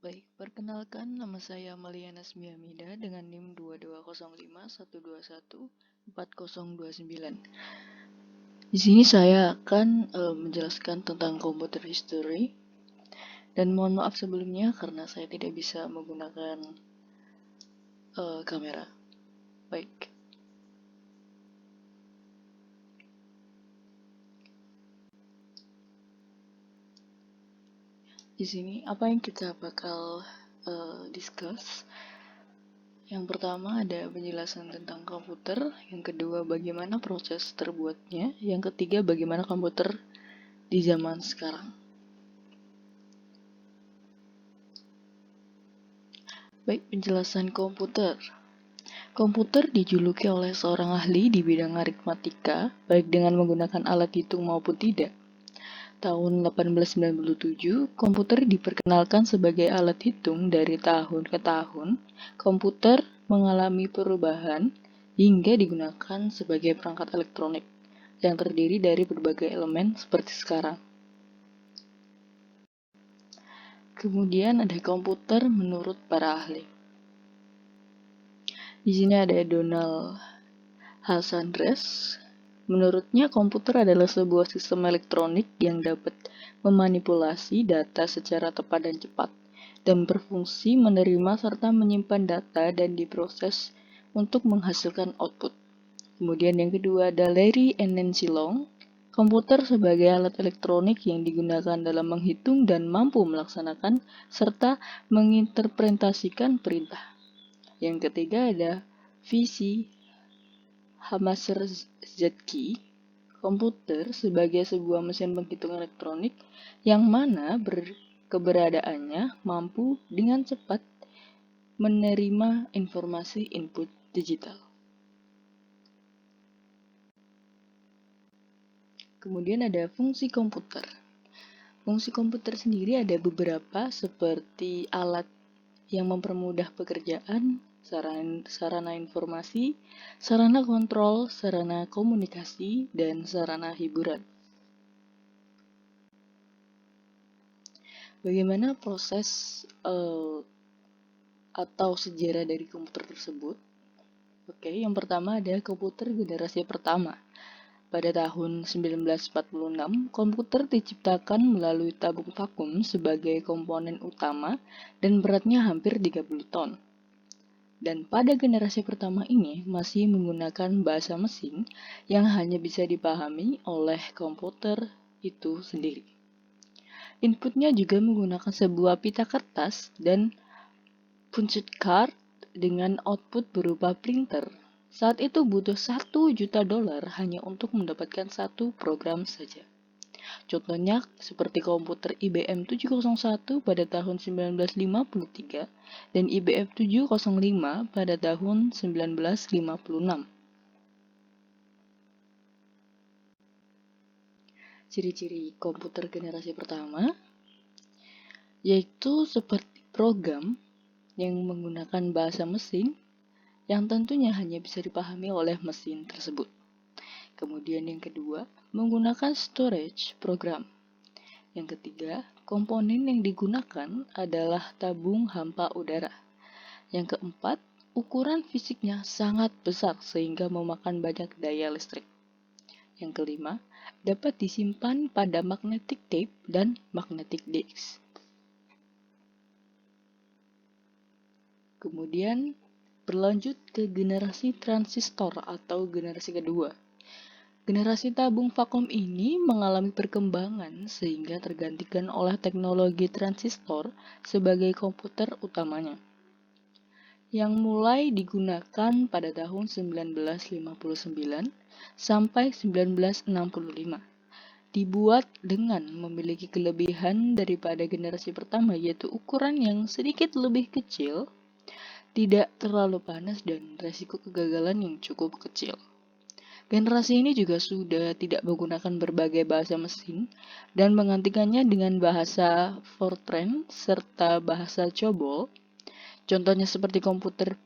Baik, perkenalkan nama saya Maliana Smiamida dengan NIM 220512140299. Di sini saya akan menjelaskan tentang computer history dan mohon maaf sebelumnya karena saya tidak bisa menggunakan kamera. Baik. Di sini apa yang kita bakal discuss? Yang pertama ada penjelasan tentang komputer, yang kedua bagaimana proses terbuatnya, yang ketiga bagaimana komputer di zaman sekarang. Baik, penjelasan komputer. Komputer dijuluki oleh seorang ahli di bidang aritmatika, baik dengan menggunakan alat hitung maupun tidak. Tahun 1897, komputer diperkenalkan sebagai alat hitung. Dari tahun ke tahun, komputer mengalami perubahan hingga digunakan sebagai perangkat elektronik yang terdiri dari berbagai elemen seperti sekarang. Kemudian ada komputer menurut para ahli. Di sini ada Donald H. Sanders. Menurutnya, komputer adalah sebuah sistem elektronik yang dapat memanipulasi data secara tepat dan cepat, dan berfungsi menerima serta menyimpan data dan diproses untuk menghasilkan output. Kemudian yang kedua ada Larry and Nancy Long. Komputer sebagai alat elektronik yang digunakan dalam menghitung dan mampu melaksanakan serta menginterpretasikan perintah. Yang ketiga ada V.C. Hamaserzadky. Komputer sebagai sebuah mesin penghitung elektronik yang mana keberadaannya mampu dengan cepat menerima informasi input digital. Kemudian ada fungsi komputer. Fungsi komputer sendiri ada beberapa seperti alat yang mempermudah pekerjaan, sarana informasi, sarana kontrol, sarana komunikasi, dan sarana hiburan. Bagaimana proses atau sejarah dari komputer tersebut? Oke, yang pertama ada komputer generasi pertama. Pada tahun 1946, komputer diciptakan melalui tabung vakum sebagai komponen utama dan beratnya hampir 30 ton. Dan pada generasi pertama ini masih menggunakan bahasa mesin yang hanya bisa dipahami oleh komputer itu sendiri. Inputnya juga menggunakan sebuah pita kertas dan punched card dengan output berupa printer. Saat itu butuh $1 juta hanya untuk mendapatkan satu program saja. Contohnya seperti komputer IBM 701 pada tahun 1953 dan IBM 705 pada tahun 1956. Ciri-ciri komputer generasi pertama yaitu seperti program yang menggunakan bahasa mesin yang tentunya hanya bisa dipahami oleh mesin tersebut. Kemudian yang kedua, menggunakan storage program. Yang ketiga, komponen yang digunakan adalah tabung hampa udara. Yang keempat, ukuran fisiknya sangat besar sehingga memakan banyak daya listrik. Yang kelima, dapat disimpan pada magnetic tape dan magnetic disk. Kemudian berlanjut ke generasi transistor atau generasi kedua. Generasi tabung vakum ini mengalami perkembangan sehingga tergantikan oleh teknologi transistor sebagai komputer utamanya, yang mulai digunakan pada tahun 1959 sampai 1965. Dibuat dengan memiliki kelebihan daripada generasi pertama, yaitu ukuran yang sedikit lebih kecil, tidak terlalu panas, dan resiko kegagalan yang cukup kecil. Generasi ini juga sudah tidak menggunakan berbagai bahasa mesin dan menggantikannya dengan bahasa Fortran serta bahasa COBOL. Contohnya seperti komputer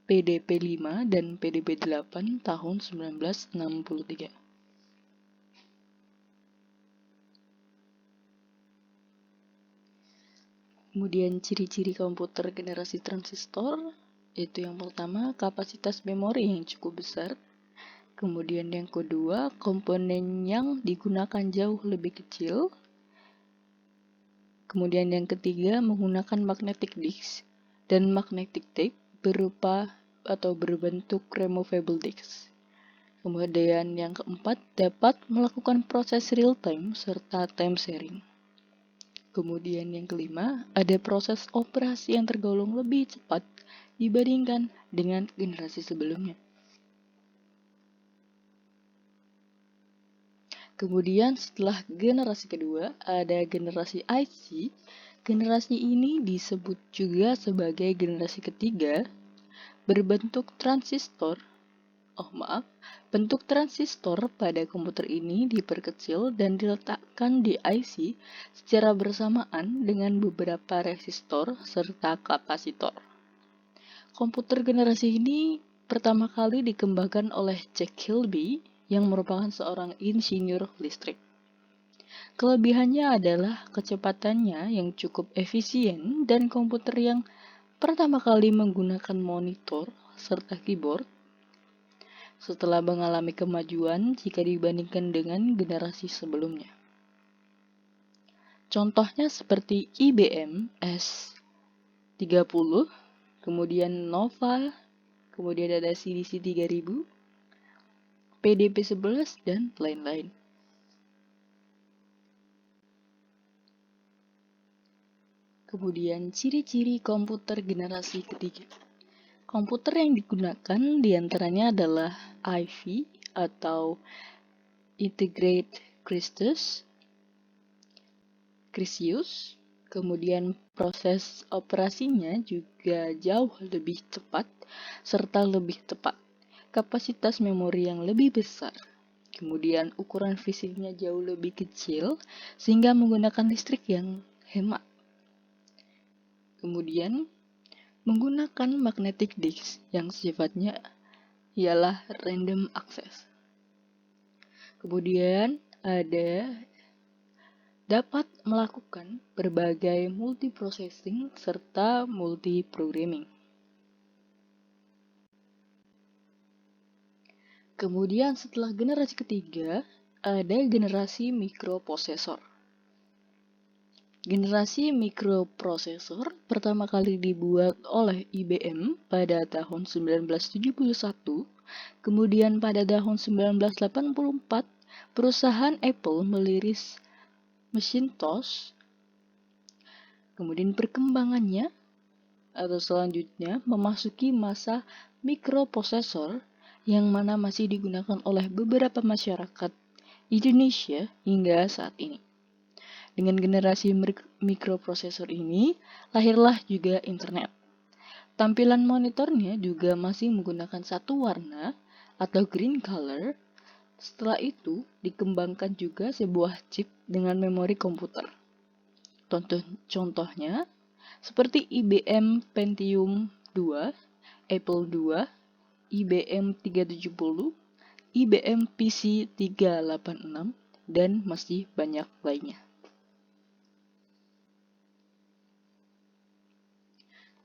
PDP-5 dan PDP-8 tahun 1963. Kemudian ciri-ciri komputer generasi transistor, yaitu yang pertama kapasitas memori yang cukup besar. Kemudian yang kedua, komponen yang digunakan jauh lebih kecil. Kemudian yang ketiga, menggunakan magnetic disk dan magnetic tape berupa atau berbentuk removable disk. Kemudian yang keempat, dapat melakukan proses real time serta time sharing. Kemudian yang kelima, ada proses operasi yang tergolong lebih cepat dibandingkan dengan generasi sebelumnya. Kemudian setelah generasi kedua, ada generasi IC. Generasi ini disebut juga sebagai generasi ketiga, berbentuk transistor. Bentuk transistor pada komputer ini diperkecil dan diletakkan di IC secara bersamaan dengan beberapa resistor serta kapasitor. Komputer generasi ini pertama kali dikembangkan oleh Jack Kilby yang merupakan seorang insinyur listrik. Kelebihannya adalah kecepatannya yang cukup efisien dan komputer yang pertama kali menggunakan monitor serta keyboard setelah mengalami kemajuan jika dibandingkan dengan generasi sebelumnya. Contohnya seperti IBM S30, kemudian Nova, kemudian ada CDC 3000, PDP 11, dan lain-lain. Kemudian ciri-ciri komputer generasi ketiga. Komputer yang digunakan diantaranya adalah IV atau Integrated Crisius. Kemudian proses operasinya juga jauh lebih cepat serta lebih tepat. Kapasitas memori yang lebih besar. Kemudian ukuran fisiknya jauh lebih kecil sehingga menggunakan listrik yang hemat. Kemudian menggunakan magnetic disk yang sifatnya ialah random access. Kemudian dapat melakukan berbagai multiprocessing serta multiprogramming. Kemudian setelah generasi ketiga, ada generasi mikroprosesor. Generasi mikroprosesor pertama kali dibuat oleh IBM pada tahun 1971, kemudian pada tahun 1984 perusahaan Apple meliris Macintosh. Kemudian perkembangannya atau selanjutnya memasuki masa mikroprosesor yang mana masih digunakan oleh beberapa masyarakat Indonesia hingga saat ini. Dengan generasi mikroprosesor ini, lahirlah juga internet. Tampilan monitornya juga masih menggunakan satu warna atau green color. Setelah itu, dikembangkan juga sebuah chip dengan memori komputer. Contohnya, seperti IBM Pentium 2, Apple II, IBM 370, IBM PC 386, dan masih banyak lainnya.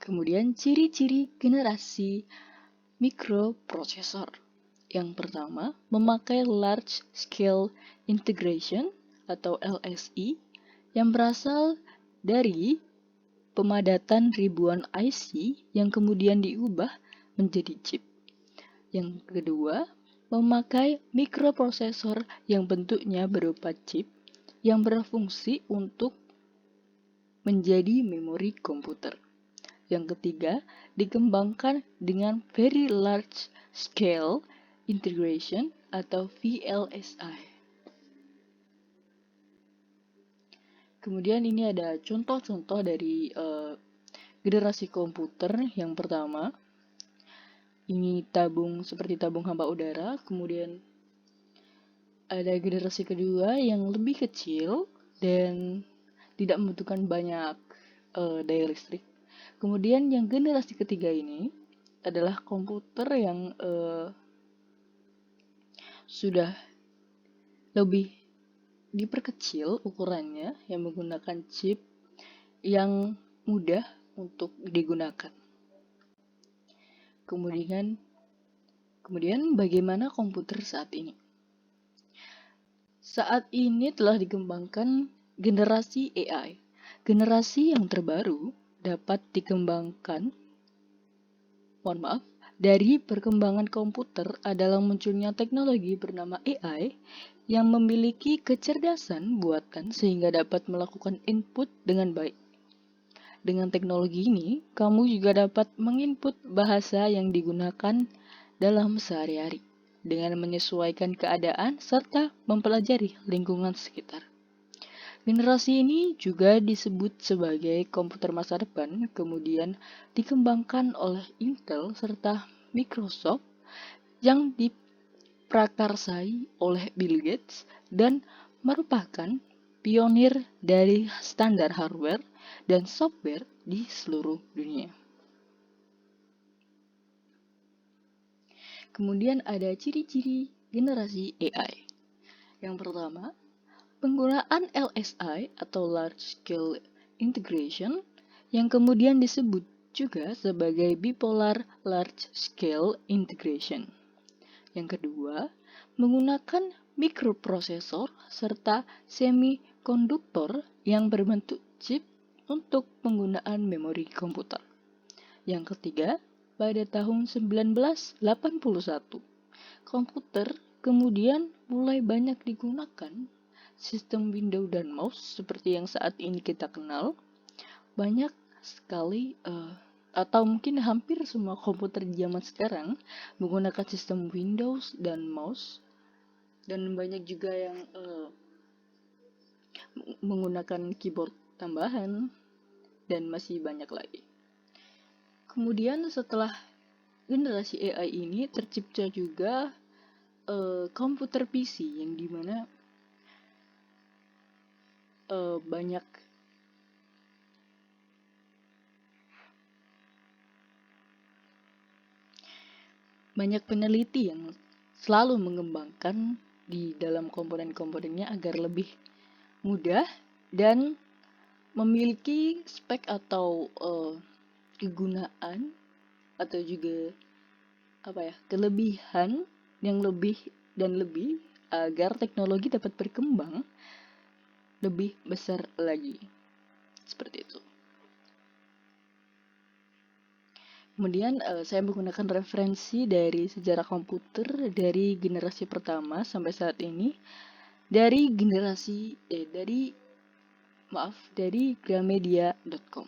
Kemudian ciri-ciri generasi mikroprosesor. Yang pertama, memakai Large Scale Integration atau LSI yang berasal dari pemadatan ribuan IC yang kemudian diubah menjadi chip. Yang kedua, memakai mikroprosesor yang bentuknya berupa chip yang berfungsi untuk menjadi memori komputer. Yang ketiga, dikembangkan dengan Very Large Scale Integration atau VLSI. Kemudian ini ada contoh-contoh dari generasi komputer. Yang pertama, ini seperti tabung hampa udara. Kemudian ada generasi kedua yang lebih kecil dan tidak membutuhkan banyak daya listrik. Kemudian yang generasi ketiga ini adalah komputer yang sudah lebih diperkecil ukurannya, yang menggunakan chip yang mudah untuk digunakan. Kemudian bagaimana komputer saat ini? Saat ini telah dikembangkan generasi AI. Generasi yang terbaru dapat dikembangkan, dari perkembangan komputer adalah munculnya teknologi bernama AI yang memiliki kecerdasan buatan sehingga dapat melakukan input dengan baik. Dengan teknologi ini, kamu juga dapat menginput bahasa yang digunakan dalam sehari-hari dengan menyesuaikan keadaan serta mempelajari lingkungan sekitar. Generasi ini juga disebut sebagai komputer masa depan, kemudian dikembangkan oleh Intel serta Microsoft yang diprakarsai oleh Bill Gates dan merupakan pionir dari standar hardware dan software di seluruh dunia. Kemudian ada ciri-ciri generasi AI. Yang pertama, penggunaan LSI atau Large Scale Integration yang kemudian disebut juga sebagai Bipolar Large Scale Integration. Yang kedua, menggunakan mikroprosesor serta semikonduktor yang berbentuk chip untuk penggunaan memori komputer. Yang ketiga, pada tahun 1981, komputer kemudian mulai banyak digunakan sistem Windows dan mouse seperti yang saat ini kita kenal. Banyak sekali atau mungkin hampir semua komputer di zaman sekarang menggunakan sistem Windows dan mouse, dan banyak juga yang menggunakan keyboard tambahan, dan masih banyak lagi. Kemudian setelah generasi AI ini tercipta juga komputer PC yang dimana banyak peneliti yang selalu mengembangkan di dalam komponen-komponennya agar lebih mudah dan memiliki spek atau kegunaan atau juga kelebihan yang lebih dan lebih agar teknologi dapat berkembang lebih besar lagi. Seperti itu. Kemudian saya menggunakan referensi dari sejarah komputer dari generasi pertama sampai saat ini dari Gramedia.com.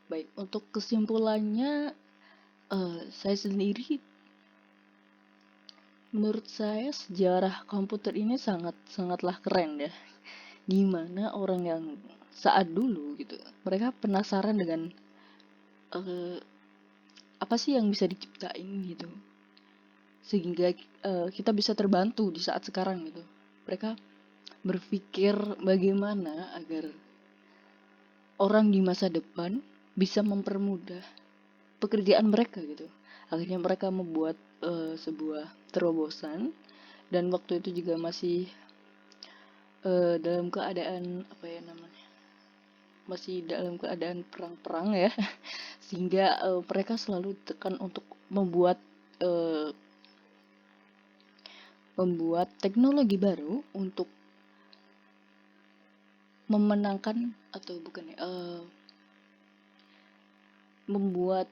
Baik, untuk kesimpulannya, saya sendiri, menurut saya sejarah komputer ini sangatlah keren ya. Dimana orang yang saat dulu gitu, mereka penasaran dengan apa sih yang bisa diciptain gitu, sehingga kita bisa terbantu di saat sekarang gitu. Mereka berpikir bagaimana agar orang di masa depan bisa mempermudah pekerjaan mereka gitu. Akhirnya mereka membuat sebuah terobosan, dan waktu itu juga masih dalam keadaan masih dalam keadaan perang ya, sehingga mereka selalu tekan untuk membuat teknologi baru untuk memenangkan atau membuat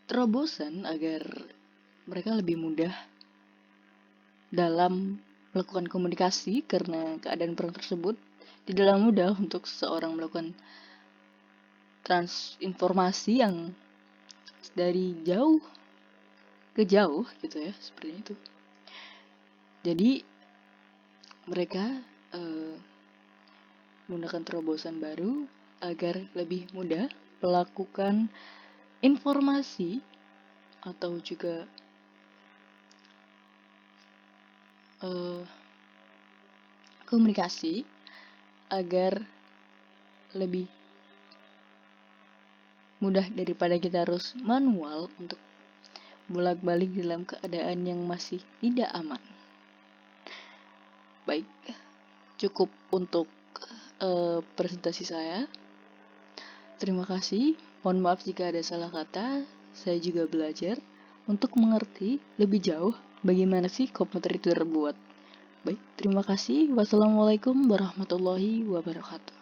terobosan agar mereka lebih mudah dalam melakukan komunikasi, karena keadaan perang tersebut tidaklah mudah untuk seseorang melakukan informasi yang dari jauh ke jauh gitu ya, seperti itu. Jadi mereka menggunakan terobosan baru agar lebih mudah melakukan informasi atau juga komunikasi agar lebih mudah daripada kita harus manual untuk bolak-balik dalam keadaan yang masih tidak aman. Baik, cukup untuk presentasi saya. Terima kasih. Mohon maaf jika ada salah kata. Saya juga belajar untuk mengerti lebih jauh bagaimana sih komputer itu terbuat. Baik, terima kasih. Wassalamualaikum warahmatullahi wabarakatuh.